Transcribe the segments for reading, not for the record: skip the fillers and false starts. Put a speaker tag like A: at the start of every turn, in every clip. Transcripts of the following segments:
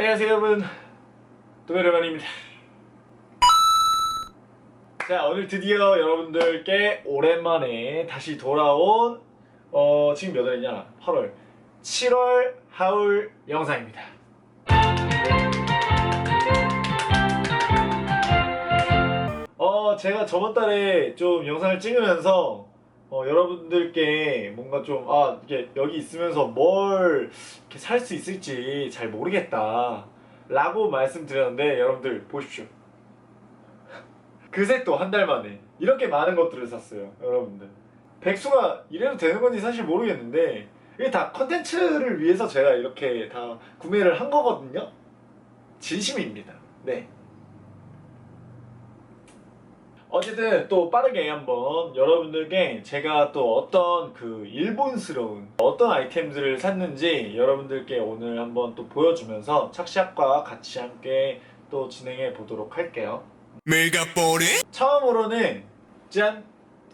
A: 안녕하세요 여러분, 도베르만입니다. 자, 오늘 드디어 여러분들께 오랜만에 다시 돌아온 지금 몇 월이냐? 8월 7월 하울 영상입니다. 제가 저번 달에 좀 영상을 찍으면서 여러분들께 뭔가 좀 이게 여기 있으면서 뭘 이렇게 살 수 있을지 잘 모르겠다 라고 말씀드렸는데, 여러분들 보십시오. 그새 또 한 달 만에 이렇게 많은 것들을 샀어요. 여러분들, 백수가 이래도 되는 건지 사실 모르겠는데, 이게 다 컨텐츠를 위해서 제가 이렇게 다 구매를 한 거거든요. 진심입니다. 네. 어쨌든 또 빠르게 한번 여러분들께 제가 또 어떤 그 일본스러운 어떤 아이템들을 샀는지 여러분들께 오늘 한번 또 보여주면서 착샷과 같이 함께 또 진행해 보도록 할게요. 처음으로는 짠!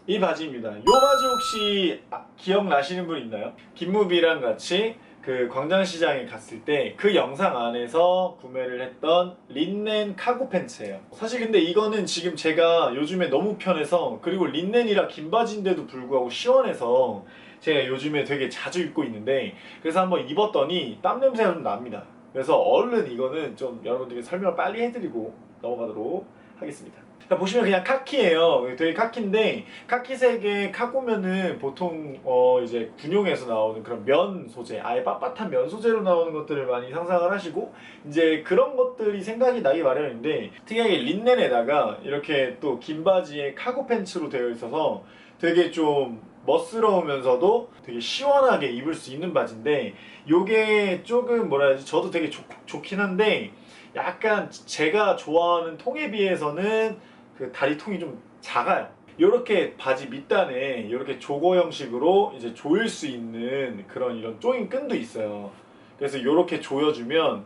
A: 이 바지입니다. 이 바지 혹시 기억나시는 분 있나요? 김무비랑 같이 그 광장시장에 갔을 때 그 영상 안에서 구매를 했던 린넨 카고 팬츠예요. 사실 근데 이거는 지금 제가 요즘에 너무 편해서, 그리고 린넨이라 긴 바지인데도 불구하고 시원해서 제가 요즘에 되게 자주 입고 있는데, 그래서 한번 입었더니 땀 냄새가 좀 납니다. 그래서 얼른 이거는 좀 여러분들께 설명을 빨리 해드리고 넘어가도록 하겠습니다. 자, 보시면 그냥 카키예요. 되게 카키인데, 카키색의 카고면은 보통 이제 군용에서 나오는 그런 면 소재, 아예 빳빳한 면 소재로 나오는 것들을 많이 상상을 하시고, 이제 그런 것들이 생각이 나기 마련인데, 특이하게 린넨에다가 이렇게 또 긴 바지에 카고 팬츠로 되어 있어서 되게 좀 멋스러우면서도 되게 시원하게 입을 수 있는 바지인데, 요게 조금 뭐라 해야지, 저도 되게 좋긴 한데, 약간 제가 좋아하는 통에 비해서는 그 다리통이 좀 작아요. 이렇게 바지 밑단에 이렇게 조거 형식으로 이제 조일 수 있는 그런 이런 조인 끈도 있어요. 그래서 이렇게 조여주면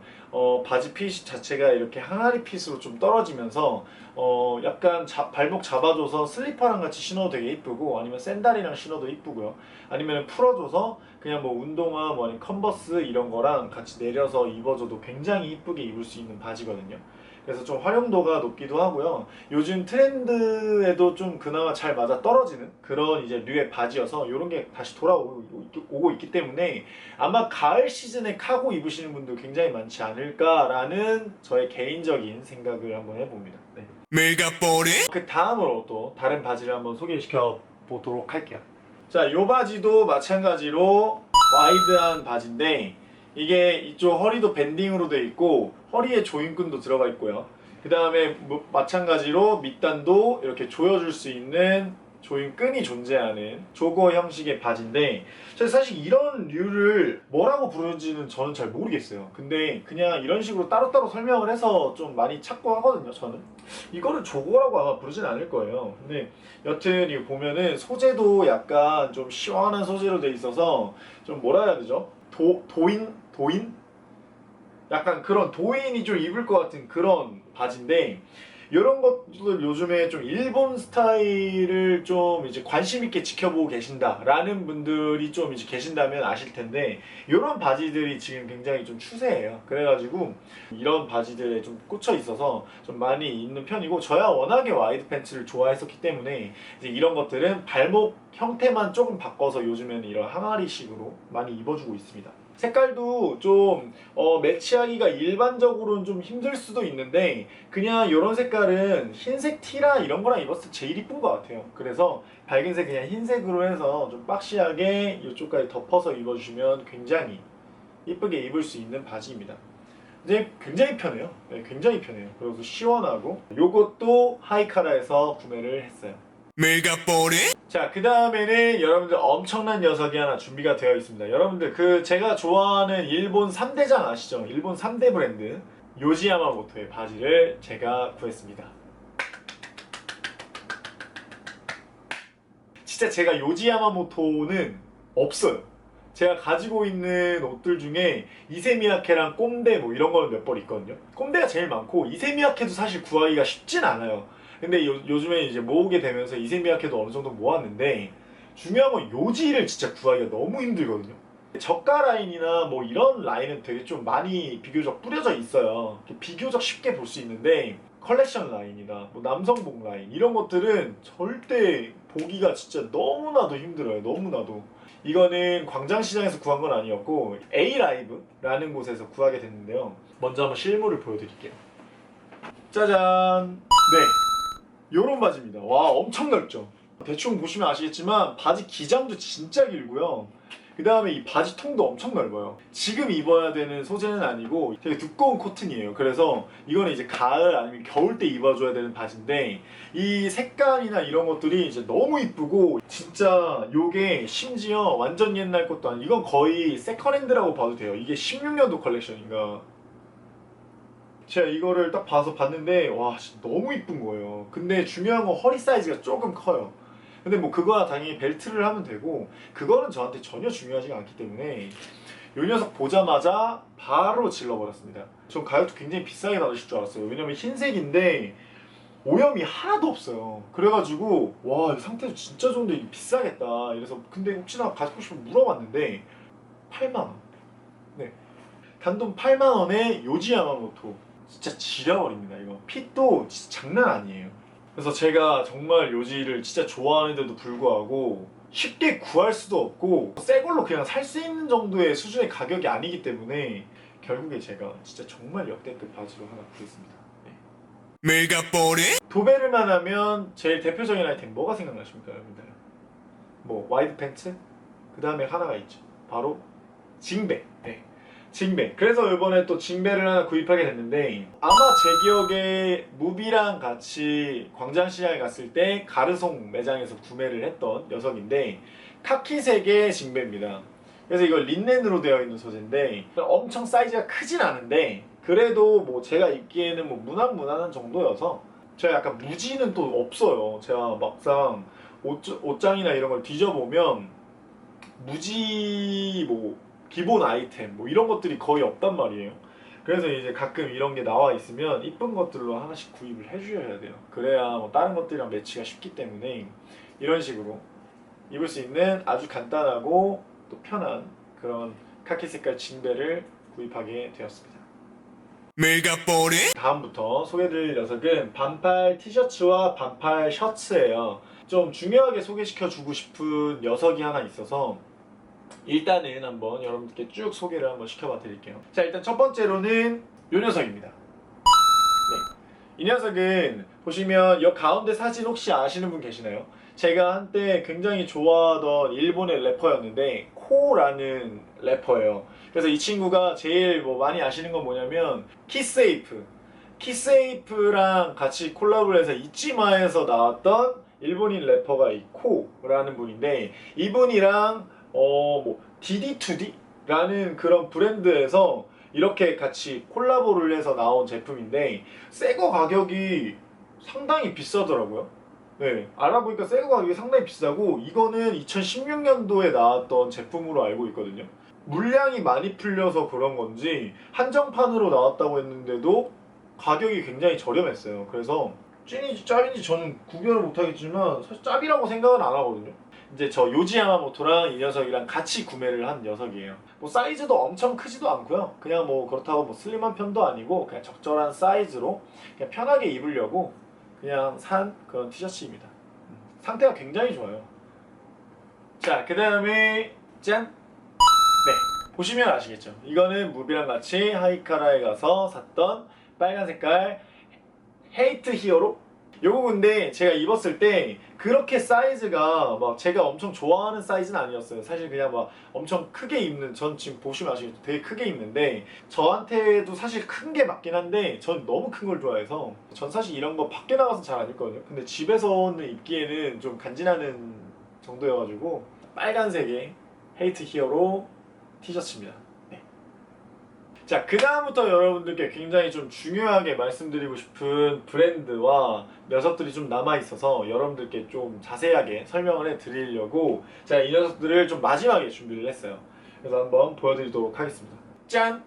A: 바지 핏 자체가 이렇게 항아리 핏으로 좀 떨어지면서 약간 발목 잡아줘서 슬리퍼랑 같이 신어도 되게 이쁘고, 아니면 샌들이랑 신어도 이쁘고요. 아니면 풀어줘서 그냥 뭐 운동화, 뭐 아니면 컨버스 이런 거랑 같이 내려서 입어줘도 굉장히 이쁘게 입을 수 있는 바지거든요. 그래서 좀 활용도가 높기도 하고요. 요즘 트렌드에도 좀 그나마 잘 맞아 떨어지는 그런 이제 류의 바지여서 이런 게 다시 돌아오고 있기 때문에 아마 가을 시즌에 카고 입으시는 분도 굉장히 많지 않을까라는 저의 개인적인 생각을 한번 해봅니다. 네. 그 다음으로 또 다른 바지를 한번 소개시켜 보도록 할게요. 자, 이 바지도 마찬가지로 와이드한 바지인데, 이게 이쪽 허리도 밴딩으로 되어 있고 허리에 조임끈도 들어가 있고요. 그 다음에 마찬가지로 밑단도 이렇게 조여줄 수 있는 조임끈이 존재하는 조거 형식의 바지인데, 사실 이런 류를 뭐라고 부르는지는 저는 잘 모르겠어요. 근데 그냥 이런 식으로 따로따로 설명을 해서 좀 많이 찾고 하거든요. 저는 이거를 조거라고 아마 부르진 않을 거예요. 근데 여튼 이거 보면은 소재도 약간 좀 시원한 소재로 돼 있어서 좀 뭐라 해야 되죠? 도인? 약간 그런 도인이 좀 입을 것 같은 그런 바지인데, 이런 것들 요즘에 좀 일본 스타일을 좀 이제 관심 있게 지켜보고 계신다라는 분들이 좀 이제 계신다면 아실 텐데, 이런 바지들이 지금 굉장히 좀 추세예요. 그래가지고 이런 바지들에 좀 꽂혀 있어서 좀 많이 입는 편이고, 저야 워낙에 와이드 팬츠를 좋아했었기 때문에 이제 이런 것들은 발목 형태만 조금 바꿔서 요즘에는 이런 항아리식으로 많이 입어주고 있습니다. 색깔도 좀 매치하기가 일반적으로는 좀 힘들 수도 있는데, 그냥 이런 색깔은 흰색 티라 이런 거랑 입었을 때 제일 이쁜 것 같아요. 그래서 밝은색 그냥 흰색으로 해서 좀 박시하게 이쪽까지 덮어서 입어주시면 굉장히 이쁘게 입을 수 있는 바지입니다. 이제 굉장히 편해요. 네, 굉장히 편해요. 그리고 시원하고, 요것도 하이카라에서 구매를 했어요. 자, 그 다음에는 여러분들 엄청난 녀석이 하나 준비가 되어 있습니다. 여러분들 그 제가 좋아하는 일본 3대장 아시죠? 일본 3대 브랜드 요지야마모토의 바지를 제가 구했습니다. 진짜 제가 요지야마모토는 없어요. 제가 가지고 있는 옷들 중에 이세미야케랑 꼼데 뭐 이런 거는 몇 벌 있거든요. 꼼데가 제일 많고, 이세미야케도 사실 구하기가 쉽진 않아요. 근데 요즘에 이제 모으게 되면서 이세미야케도 어느 정도 모았는데, 중요한 건 요지를 진짜 구하기가 너무 힘들거든요. 저가 라인이나 뭐 이런 라인은 되게 좀 많이 비교적 뿌려져 있어요. 비교적 쉽게 볼 수 있는데 컬렉션 라인이나 뭐 남성복 라인 이런 것들은 절대 보기가 진짜 너무나도 힘들어요. 너무나도. 이거는 광장시장에서 구한 건 아니었고 A라이브라는 곳에서 구하게 됐는데요. 먼저 한번 실물을 보여드릴게요. 짜잔! 네, 요런 바지입니다. 와, 엄청 넓죠? 대충 보시면 아시겠지만 바지 기장도 진짜 길고요. 그 다음에 이 바지 통도 엄청 넓어요. 지금 입어야 되는 소재는 아니고 되게 두꺼운 코튼이에요. 그래서 이거는 이제 가을 아니면 겨울 때 입어줘야 되는 바지인데 이 색감이나 이런 것들이 이제 너무 이쁘고 진짜 요게 심지어 완전 옛날 것도 아니고 이건 거의 세컨핸드라고 봐도 돼요. 이게 16년도 컬렉션인가. 제가 이거를 딱 봐서 봤는데 와 진짜 너무 이쁜 거예요. 근데 중요한 건 허리 사이즈가 조금 커요. 근데 뭐 그거야 당연히 벨트를 하면 되고 그거는 저한테 전혀 중요하지가 않기 때문에 이 녀석 보자마자 바로 질러버렸습니다. 전 가격도 굉장히 비싸게 받으실 줄 알았어요. 왜냐면 흰색인데 오염이 하나도 없어요. 그래가지고 와 이 상태도 진짜 좋은데 이게 비싸겠다 이래서 근데 혹시나 가지고 싶으면 물어봤는데 8만원. 네, 단돈 8만원에 요지 야마모토 진짜 지려버립니다. 이거 핏도 진짜 장난 아니에요. 그래서 제가 정말 요지를 진짜 좋아하는데도 불구하고 쉽게 구할 수도 없고 새 걸로 그냥 살 수 있는 정도의 수준의 가격이 아니기 때문에 결국에 제가 진짜 정말 역대급 바지로 하나 구했습니다. 네. 도베르만 하면 제일 대표적인 아이템 뭐가 생각나십니까 여러분들? 뭐 와이드 팬츠? 그 다음에 하나가 있죠. 바로 징베. 네. 징베. 그래서 이번에 또 징베를 하나 구입하게 됐는데 아마 제 기억에 무비랑 같이 광장시장에 갔을 때 가르송 매장에서 구매를 했던 녀석인데 카키색의 징베입니다. 그래서 이거 린넨으로 되어 있는 소재인데 엄청 사이즈가 크진 않은데 그래도 뭐 제가 입기에는 뭐 무난무난한 정도여서 제가 약간 무지는 또 없어요. 제가 막상 옷장이나 이런 걸 뒤져보면 무지 뭐 기본 아이템 뭐 이런 것들이 거의 없단 말이에요. 그래서 이제 가끔 이런 게 나와 있으면 이쁜 것들로 하나씩 구입을 해주셔야 돼요. 그래야 뭐 다른 것들이랑 매치가 쉽기 때문에 이런 식으로 입을 수 있는 아주 간단하고 또 편한 그런 카키 색깔 징베를 구입하게 되었습니다. 다음부터 소개드릴 녀석은 반팔 티셔츠와 반팔 셔츠예요. 좀 중요하게 소개시켜주고 싶은 녀석이 하나 있어서 일단은 한번 여러분들께 쭉 소개를 한번 시켜봐 드릴게요. 자, 일단 첫 번째로는 이 녀석입니다. 네. 이 녀석은 보시면 이 가운데 사진 혹시 아시는 분 계시나요? 제가 한때 굉장히 좋아하던 일본의 래퍼였는데 코라는 래퍼예요. 그래서 이 친구가 제일 뭐 많이 아시는 건 뭐냐면 키세이프랑 같이 콜라보를 해서 이치마에서 나왔던 일본인 래퍼가 이 코라는 분인데 이분이랑 뭐 DD2D라는 그런 브랜드에서 이렇게 같이 콜라보를 해서 나온 제품인데 새거 가격이 상당히 비싸더라고요. 네, 알아보니까 새거 가격이 상당히 비싸고 이거는 2016년도에 나왔던 제품으로 알고 있거든요. 물량이 많이 풀려서 그런 건지 한정판으로 나왔다고 했는데도 가격이 굉장히 저렴했어요. 그래서 찐인지 짭인지 저는 구별을 못하겠지만 사실 짭이라고 생각은 안 하거든요. 이제 저 요지 야마모토랑 이 녀석이랑 같이 구매를 한 녀석이에요. 뭐 사이즈도 엄청 크지도 않고요. 그냥 뭐 그렇다고 뭐 슬림한 편도 아니고 그냥 적절한 사이즈로 그냥 편하게 입으려고 그냥 산 그런 티셔츠입니다. 상태가 굉장히 좋아요. 자, 그 다음에 짠! 네, 보시면 아시겠죠? 이거는 무비랑 같이 하이카라에 가서 샀던 빨간 색깔 헤이트 히어로? 요거 근데 제가 입었을 때 그렇게 사이즈가 막 제가 엄청 좋아하는 사이즈는 아니었어요. 사실 그냥 막 엄청 크게 입는, 전 지금 보시면 아시겠죠? 되게 크게 입는데 저한테도 사실 큰 게 맞긴 한데 전 너무 큰 걸 좋아해서 전 사실 이런 거 밖에 나가서 잘 안 입거든요. 근데 집에서는 입기에는 좀 간지나는 정도여가지고 빨간색의 헤이트 히어로 티셔츠입니다. 자, 그 다음부터 여러분들께 굉장히 좀 중요하게 말씀드리고 싶은 브랜드와 녀석들이 좀 남아있어서 여러분들께 좀 자세하게 설명을 해드리려고 제가 이 녀석들을 좀 마지막에 준비를 했어요. 그래서 한번 보여드리도록 하겠습니다. 짠!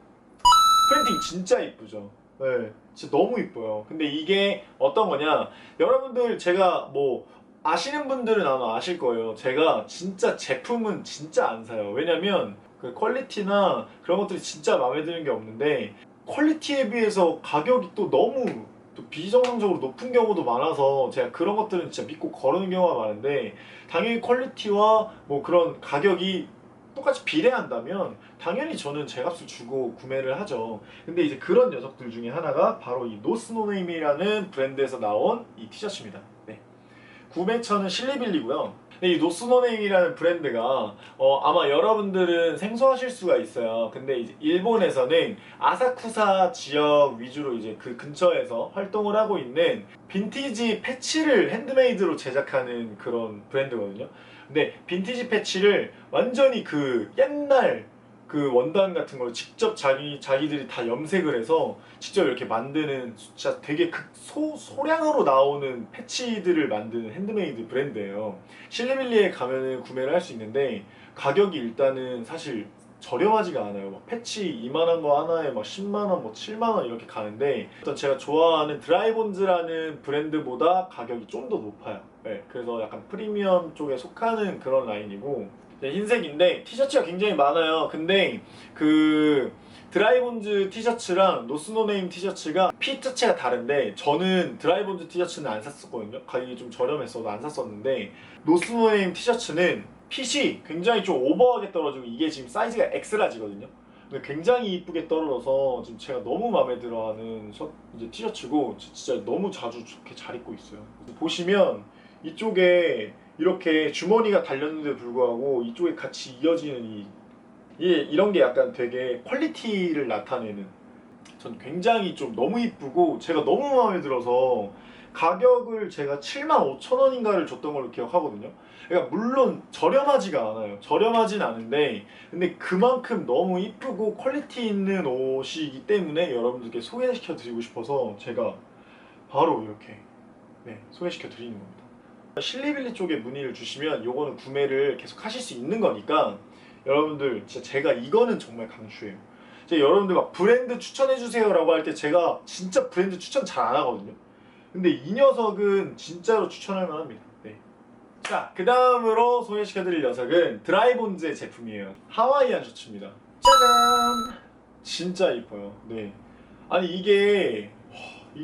A: 프린팅 진짜 이쁘죠? 네, 진짜 너무 이뻐요. 근데 이게 어떤 거냐, 여러분들 제가 뭐 아시는 분들은 아마 아실 거예요. 제가 진짜 제품은 진짜 안 사요. 왜냐면 그 퀄리티나 그런 것들이 진짜 마음에 드는 게 없는데 퀄리티에 비해서 가격이 또 너무 또 비정상적으로 높은 경우도 많아서 제가 그런 것들은 진짜 믿고 거르는 경우가 많은데, 당연히 퀄리티와 뭐 그런 가격이 똑같이 비례한다면 당연히 저는 제 값을 주고 구매를 하죠. 근데 이제 그런 녀석들 중에 하나가 바로 이 노스노네임이라는 브랜드에서 나온 이 티셔츠입니다. 네. 구매처는 실리빌리고요. 이 노스노네임이라는 브랜드가 아마 여러분들은 생소하실 수가 있어요. 근데 이제 일본에서는 아사쿠사 지역 위주로 이제 그 근처에서 활동을 하고 있는 빈티지 패치를 핸드메이드로 제작하는 그런 브랜드거든요. 근데 빈티지 패치를 완전히 그 옛날 그 원단 같은 걸 직접 자기들이 다 염색을 해서 직접 이렇게 만드는, 진짜 되게 소량으로 나오는 패치들을 만드는 핸드메이드 브랜드예요. 실리빌리에 가면은 구매를 할 수 있는데 가격이 일단은 사실 저렴하지가 않아요. 막 패치 이만한 거 하나에 막 10만 원, 뭐 7만 원 이렇게 가는데, 일단 제가 좋아하는 드라이본즈라는 브랜드보다 가격이 좀 더 높아요. 네, 그래서 약간 프리미엄 쪽에 속하는 그런 라인이고, 네, 흰색인데 티셔츠가 굉장히 많아요. 근데 그 드라이본즈 티셔츠랑 노스노네임 티셔츠가 핏 자체가 다른데, 저는 드라이본즈 티셔츠는 안 샀었거든요. 가격이 좀 저렴했어도 안 샀었는데, 노스노네임 티셔츠는 핏이 굉장히 좀 오버하게 떨어지고, 이게 지금 사이즈가 엑스라지거든요. 근데 굉장히 이쁘게 떨어져서 지금 제가 너무 마음에 들어하는 이제 티셔츠고, 진짜 너무 자주 좋게 잘 입고 있어요. 보시면 이쪽에 이렇게 주머니가 달렸는데 불구하고 이쪽에 같이 이어지는 이런 게 약간 되게 퀄리티를 나타내는, 전 굉장히 좀 너무 이쁘고 제가 너무 마음에 들어서 가격을 제가 75,000원인가를 줬던 걸로 기억하거든요. 그러니까 물론 저렴하지가 않아요. 저렴하진 않은데 근데 그만큼 너무 이쁘고 퀄리티 있는 옷이기 때문에 여러분들께 소개시켜 드리고 싶어서 제가 바로 이렇게 소개시켜 드리는 겁니다. 실리빌리 쪽에 문의를 주시면 요거는 구매를 계속 하실 수 있는 거니까, 여러분들 진짜 제가 이거는 정말 강추해요. 제가 여러분들 막 브랜드 추천해 주세요 라고 할 때 제가 진짜 브랜드 추천 잘 안 하거든요. 근데 이 녀석은 진짜로 추천할 만합니다. 네. 자, 그 다음으로 소개시켜 드릴 녀석은 드라이본즈의 제품이에요. 하와이안 셔츠입니다. 짜잔! 진짜 이뻐요. 네. 아니 이게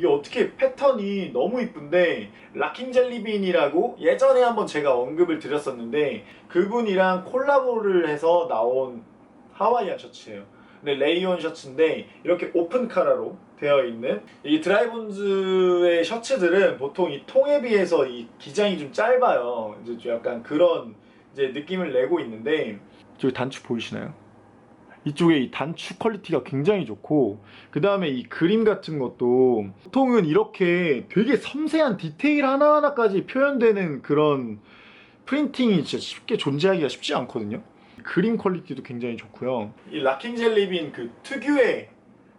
A: 어떻게 패턴이 너무 이쁜데, 락킹젤리빈이라고 예전에 한번 제가 언급을 드렸었는데 그분이랑 콜라보를 해서 나온 하와이안 셔츠예요. 근데 레이온 셔츠인데 이렇게 오픈 카라로 되어 있는, 이 드라이본즈의 셔츠들은 보통 이 통에 비해서 이 기장이 좀 짧아요. 이제 좀 약간 그런 이제 느낌을 내고 있는데, 저기 단추 보이시나요? 이쪽에 이 단추 퀄리티가 굉장히 좋고, 그 다음에 이 그림 같은 것도 보통은 이렇게 되게 섬세한 디테일 하나하나까지 표현되는 그런 프린팅이 진짜 쉽게 존재하기가 쉽지 않거든요. 그림 퀄리티도 굉장히 좋고요. 이 락킹 젤리빈 그 특유의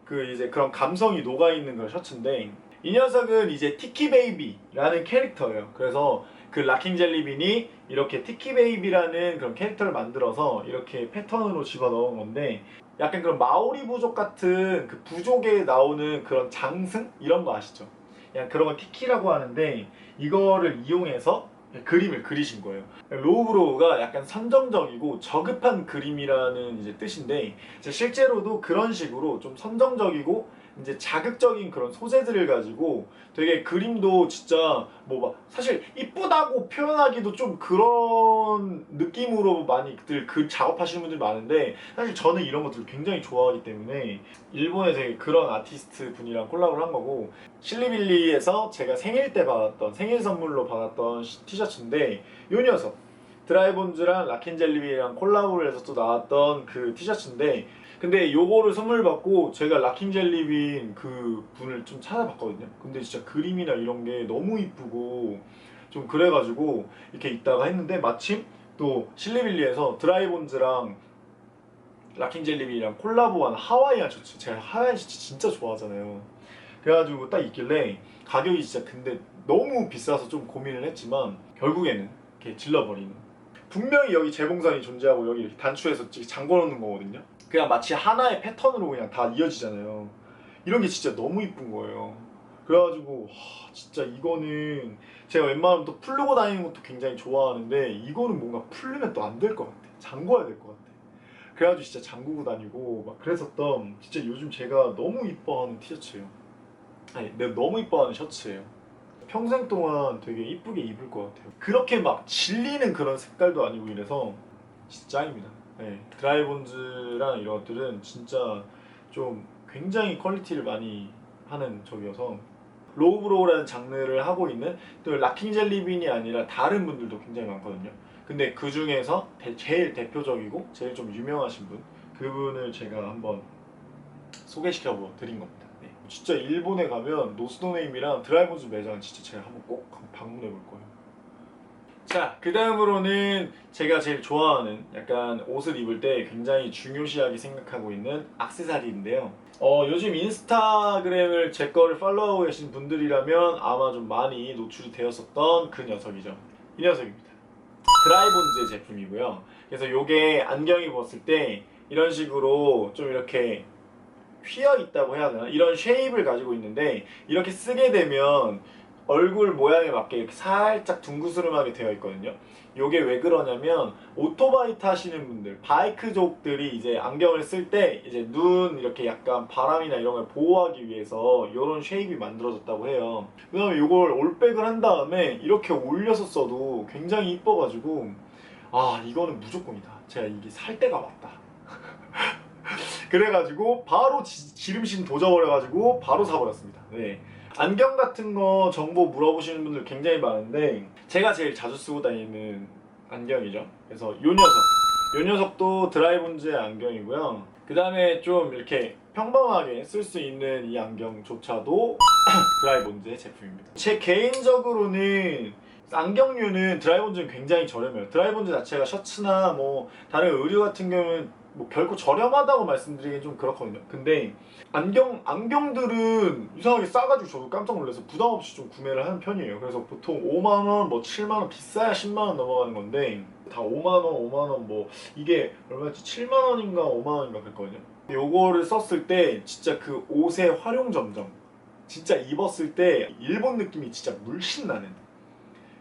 A: 그 이제 그런 감성이 녹아있는 그런 셔츠인데, 이 녀석은 이제 티키 베이비라는 캐릭터예요. 그래서 그 락킹 젤리빈이 이렇게 티키 베이비라는 그런 캐릭터를 만들어서 이렇게 패턴으로 집어 넣은 건데, 약간 그런 마오리 부족 같은 그 부족에 나오는 그런 장승 이런 거 아시죠? 그냥 그런 걸 티키라고 하는데, 이거를 이용해서 그림을 그리신 거예요. 로우브로우가 약간 선정적이고 저급한 그림이라는 이제 뜻인데, 실제로도 그런 식으로 좀 선정적이고 이제 자극적인 그런 소재들을 가지고 되게 그림도 진짜 뭐 막 사실 이쁘다고 표현하기도 좀 그런 느낌으로 많이들 그 작업하시는 분들 많은데, 사실 저는 이런 것들을 굉장히 좋아하기 때문에 일본에 되게 그런 아티스트 분이랑 콜라보를 한 거고, 실리빌리에서 제가 생일 때 받았던, 생일 선물로 받았던 티셔츠인데, 요 녀석 드라이본즈랑 락킨젤리비랑 콜라보를 해서 또 나왔던 그 티셔츠인데, 근데 요거를 선물 받고 제가 락킹젤리빈 그 분을 좀 찾아봤거든요. 근데 진짜 그림이나 이런 게 너무 이쁘고 좀 그래가지고 이렇게 있다가 했는데, 마침 또 실리빌리에서 드라이본즈랑 락킹젤리빈이랑 콜라보한 하와이안 셔츠, 제가 하와이안 셔츠 진짜 좋아하잖아요. 그래가지고 딱 있길래, 가격이 진짜 근데 너무 비싸서 좀 고민을 했지만 결국에는 이렇게 질러버리는, 분명히 여기 재봉선이 존재하고 여기 이렇게 단추에서 잠궈 놓는 거거든요. 그냥 마치 하나의 패턴으로 그냥 다 이어지잖아요. 이런 게 진짜 너무 이쁜 거예요. 그래가지고 진짜 이거는 제가 웬만하면 또 풀르고 다니는 것도 굉장히 좋아하는데 이거는 뭔가 풀르면 또 안 될 것 같아. 잠궈야 될 것 같아. 그래가지고 진짜 잠그고 다니고 막 그랬었던 진짜 요즘 제가 너무 이뻐하는 티셔츠예요. 아니 내가 너무 이뻐하는 셔츠예요. 평생 동안 되게 이쁘게 입을 것 같아요. 그렇게 막 질리는 그런 색깔도 아니고 이래서 진짜 짱입니다. 네. 드라이본즈랑 이런 것들은 진짜 좀 굉장히 퀄리티를 많이 하는 적이어서 로우브로우라는 장르를 하고 있는 또 락킹 젤리빈이 아니라 다른 분들도 굉장히 많거든요. 근데 그 중에서 제일 대표적이고 제일 좀 유명하신 분 그분을 제가 한번 소개시켜 드린 겁니다. 네. 진짜 일본에 가면 노스노네임이랑 드라이본즈 매장 진짜 제가 한번 꼭 방문해 볼 거예요. 자, 그 다음으로는 제가 제일 좋아하는 약간 옷을 입을 때 굉장히 중요시하게 생각하고 있는 액세서리인데요. 요즘 인스타그램을 제 거를 팔로우하고 계신 분들이라면 아마 좀 많이 노출이 되었었던 그 녀석이죠. 이 녀석입니다. 드라이본즈의 제품이고요. 그래서 요게 안경이 벗을 때 이런 식으로 좀 이렇게 휘어 있다고 해야 되나? 이런 쉐입을 가지고 있는데 이렇게 쓰게 되면 얼굴 모양에 맞게 이렇게 살짝 둥그스름하게 되어 있거든요. 요게 왜 그러냐면 오토바이 타시는 분들, 바이크족들이 이제 안경을 쓸 때 이제 눈 이렇게 약간 바람이나 이런 걸 보호하기 위해서 이런 쉐입이 만들어졌다고 해요. 그 다음에 요걸 올백을 한 다음에 이렇게 올려서 써도 굉장히 이뻐가지고 아 이거는 무조건이다. 제가 이게 살 때가 왔다. 그래가지고 바로 기름신 도져버려가지고 바로 사버렸습니다. 네. 안경 같은 거 정보 물어보시는 분들 굉장히 많은데 제가 제일 자주 쓰고 다니는 안경이죠. 그래서 요 녀석도 드라이본즈의 안경이고요. 그 다음에 좀 이렇게 평범하게 쓸 수 있는 이 안경조차도 드라이본즈의 제품입니다. 제 개인적으로는 안경류는 드라이본즈는 굉장히 저렴해요. 드라이본즈 자체가 셔츠나 뭐 다른 의류 같은 경우는 뭐 결코 저렴하다고 말씀드리긴 좀 그렇거든요. 근데 안경들은 이상하게 싸가지고 저도 깜짝 놀라서 부담 없이 좀 구매를 하는 편이에요. 그래서 보통 5만원, 뭐 7만원, 비싸야 10만원 넘어가는 건데 다 5만원, 5만원 뭐 이게 얼마였지? 7만원인가 5만원인가 그랬거든요. 요거를 썼을 때 진짜 그 옷의 활용점정 진짜 입었을 때 일본 느낌이 진짜 물씬 나는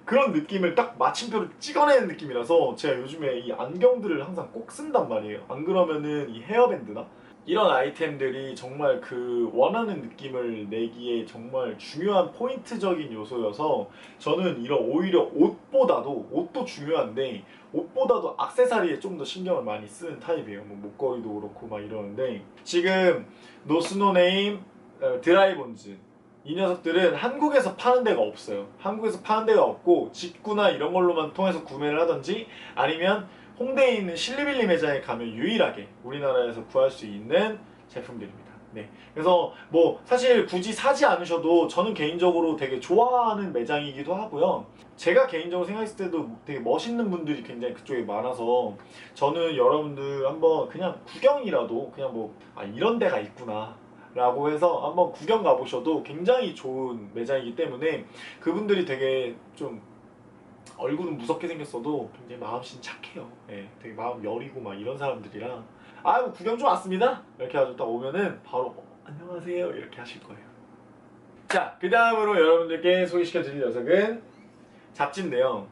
A: 그런 느낌을 딱 마침표를 찍어내는 느낌이라서 제가 요즘에 이 안경들을 항상 꼭 쓴단 말이에요. 안 그러면은 이 헤어밴드나 이런 아이템들이 정말 그 원하는 느낌을 내기에 정말 중요한 포인트적인 요소여서 저는 이런 오히려 옷도 중요한데 옷보다도 액세서리에 좀 더 신경을 많이 쓰는 타입이에요. 뭐 목걸이도 그렇고 막 이러는데 지금 노스노네임 드라이본즈 이 녀석들은 한국에서 파는 데가 없어요. 한국에서 파는 데가 없고 직구나 이런 걸로만 통해서 구매를 하든지 아니면 홍대에 있는 실리빌리 매장에 가면 유일하게 우리나라에서 구할 수 있는 제품들입니다. 네. 그래서 뭐 사실 굳이 사지 않으셔도 저는 개인적으로 되게 좋아하는 매장이기도 하고요. 제가 개인적으로 생각했을 때도 되게 멋있는 분들이 굉장히 그쪽에 많아서 저는 여러분들 한번 그냥 구경이라도 그냥 뭐 이런 데가 있구나 라고 해서 한번 구경 가보셔도 굉장히 좋은 매장이기 때문에 그분들이 되게 좀 얼굴은 무섭게 생겼어도 굉장히 마음씨는 착해요. 네, 되게 마음 여리고 막 이런 사람들이라 뭐 구경 좀 왔습니다 이렇게 해가지고 딱 오면은 바로 안녕하세요 이렇게 하실 거예요. 자, 그 다음으로 여러분들께 소개시켜 드릴 녀석은 잡지인데요.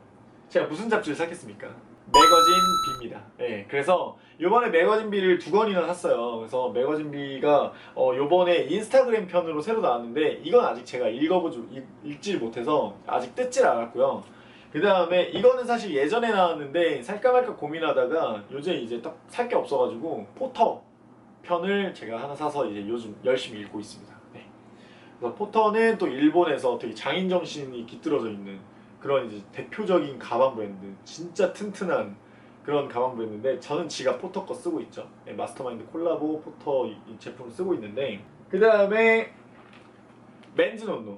A: 제가 무슨 잡지를 샀겠습니까? 매거진 비입니다. 네, 그래서 요번에 매거진 비를 2권이나 샀어요. 그래서 매거진 비가 요번에 인스타그램 편으로 새로 나왔는데 이건 아직 제가 읽질 못해서 아직 뜯질 않았고요. 그 다음에 이거는 사실 예전에 나왔는데 살까 말까 고민하다가 요새 이제 딱 살 게 없어가지고 포터 편을 제가 하나 사서 이제 요즘 열심히 읽고 있습니다. 네. 그래서 포터는 또 일본에서 되게 장인 정신이 깃들어져 있는 그런 이제 대표적인 가방 브랜드, 진짜 튼튼한 그런 가방 브랜드인데 저는 지가 포터 거 쓰고 있죠. 네, 마스터마인드 콜라보 포터 이 제품을 쓰고 있는데 그 다음에 맨즈노노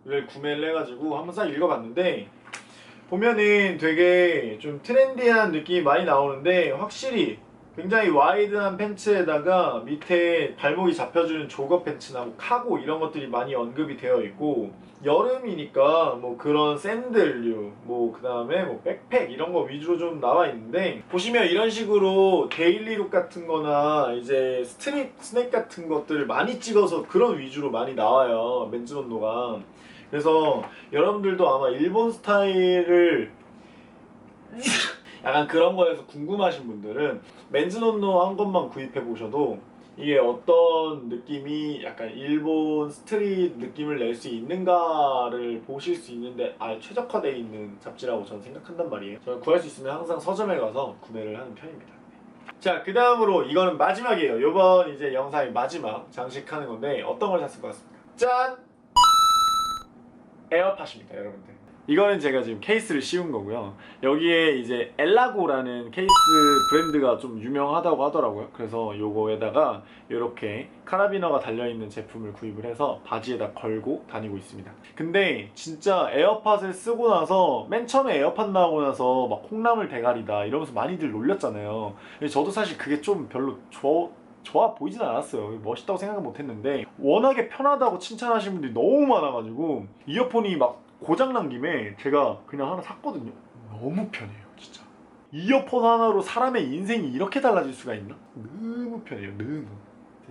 A: 8호로를 구매를 해가지고 한번 싹 읽어봤는데 보면은 되게 좀 트렌디한 느낌이 많이 나오는데 확실히 굉장히 와이드한 팬츠에다가 밑에 발목이 잡혀주는 조거 팬츠나 뭐 카고 이런 것들이 많이 언급이 되어 있고, 여름이니까 뭐 그런 샌들류, 뭐 그 다음에 뭐 백팩 이런 거 위주로 좀 나와 있는데, 보시면 이런 식으로 데일리룩 같은 거나 이제 스트릿 스낵 같은 것들을 많이 찍어서 그런 위주로 많이 나와요, 맨즈논노가. 그래서 여러분들도 아마 일본 스타일을 약간 그런 거에서 궁금하신 분들은 맨즈논노 한 것만 구입해 보셔도 이게 어떤 느낌이 약간 일본 스트릿 느낌을 낼 수 있는가를 보실 수 있는데 최적화되어 있는 잡지라고 저는 생각한단 말이에요. 저는 구할 수 있으면 항상 서점에 가서 구매를 하는 편입니다. 자, 그 다음으로 이거는 마지막이에요. 요번 이제 영상의 마지막 장식하는 건데 어떤 걸 샀을 것 같습니까? 짠! 에어팟입니다, 여러분들. 이거는 제가 지금 케이스를 씌운 거고요. 여기에 이제 엘라고라는 케이스 브랜드가 좀 유명하다고 하더라고요. 그래서 요거에다가 이렇게 카라비너가 달려있는 제품을 구입을 해서 바지에다 걸고 다니고 있습니다. 근데 진짜 에어팟을 쓰고 나서 맨 처음에 에어팟 나오고 나서 막 콩나물 대가리다 이러면서 많이들 놀렸잖아요. 근데 저도 사실 그게 좀 별로 좋아 보이진 않았어요. 멋있다고 생각은 못했는데 워낙에 편하다고 칭찬하시는 분들이 너무 많아가지고 이어폰이 막 고장난 김에 제가 그냥 하나 샀거든요. 너무 편해요, 진짜. 이어폰 하나로 사람의 인생이 이렇게 달라질 수가 있나? 너무 편해요, 너무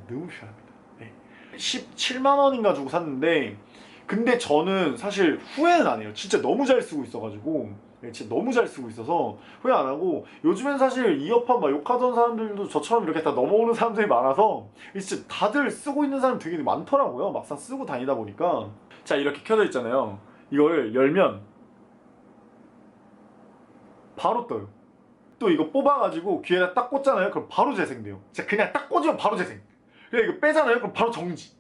A: 편합니다. 네. 17만 원인가 주고 샀는데, 근데 저는 사실 후회는 안 해요. 진짜 너무 잘 쓰고 있어가지고. 진짜 너무 잘 쓰고 있어서 후회 안 하고, 요즘엔 사실 이어폰 막 욕하던 사람들도 저처럼 이렇게 다 넘어오는 사람들이 많아서 진짜 다들 쓰고 있는 사람이 되게 많더라고요. 막상 쓰고 다니다 보니까. 자, 이렇게 켜져 있잖아요. 이걸 열면 바로 떠요. 또 이거 뽑아가지고 귀에다 딱 꽂잖아요. 그럼 바로 재생돼요. 진짜 그냥 딱 꽂으면 바로 재생. 그냥 이거 빼잖아요. 그럼 바로 정지.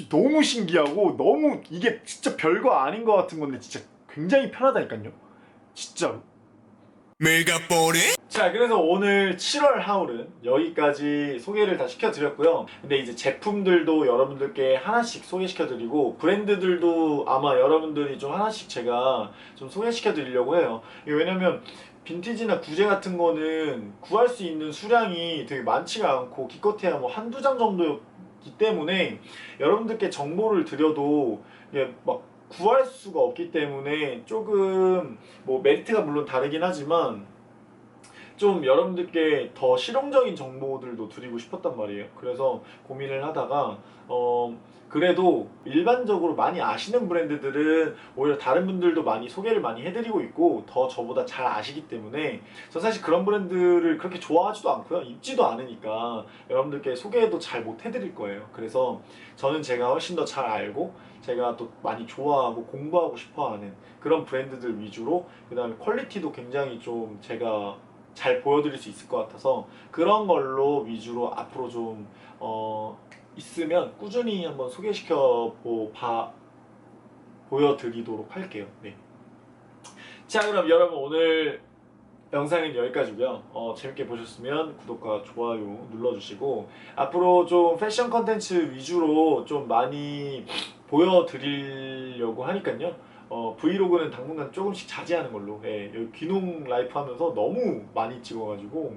A: 너무 신기하고 너무 이게 진짜 별거 아닌 것 같은 건데 진짜 굉장히 편하다니까요. 진짜로. 자, 그래서 오늘 7월 하울은 여기까지 소개를 다 시켜드렸고요. 근데 이제 제품들도 여러분들께 하나씩 소개시켜드리고, 브랜드들도 아마 여러분들이 좀 하나씩 제가 좀 소개시켜드리려고 해요. 왜냐면 빈티지나 구제 같은 거는 구할 수 있는 수량이 되게 많지가 않고 기껏해야 뭐 한두 장 정도이기 때문에 여러분들께 정보를 드려도 이게 막 구할 수가 없기 때문에 조금 뭐 메리트가 물론 다르긴 하지만 좀 여러분들께 더 실용적인 정보들도 드리고 싶었단 말이에요. 그래서 고민을 하다가 그래도 일반적으로 많이 아시는 브랜드들은 오히려 다른 분들도 많이 소개를 많이 해드리고 있고 더 저보다 잘 아시기 때문에 저 사실 그런 브랜드를 그렇게 좋아하지도 않고요. 입지도 않으니까 여러분들께 소개도 잘 못 해드릴 거예요. 그래서 저는 제가 훨씬 더 잘 알고 제가 또 많이 좋아하고 공부하고 싶어하는 그런 브랜드들 위주로, 그 다음에 퀄리티도 굉장히 좀 제가 잘 보여드릴 수 있을 것 같아서 그런 걸로 위주로 앞으로 좀 있으면 꾸준히 한번 보여드리도록 할게요. 네. 자, 그럼 여러분 오늘 영상은 여기까지고요. 재밌게 보셨으면 구독과 좋아요 눌러주시고, 앞으로 좀 패션 컨텐츠 위주로 좀 많이 보여드리려고 하니까요. 브이로그는 당분간 조금씩 자제하는 걸로. 예, 여기 귀농 라이프 하면서 너무 많이 찍어가지고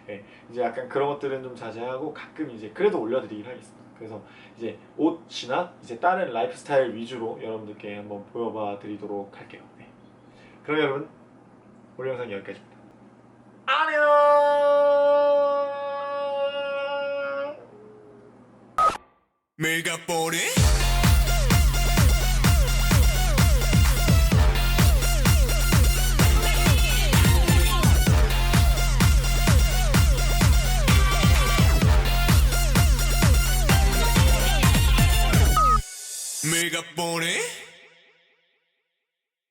A: 예, 이제 약간 그런 것들은 좀 자제하고 가끔 이제 그래도 올려드리긴 하겠습니다. 그래서 이제 옷이나 이제 다른 라이프 스타일 위주로 여러분들께 한번 보여봐 드리도록 할게요. 네. 그럼 여러분 오늘 영상 여기까지입니다. 안녕.
B: Mega Body.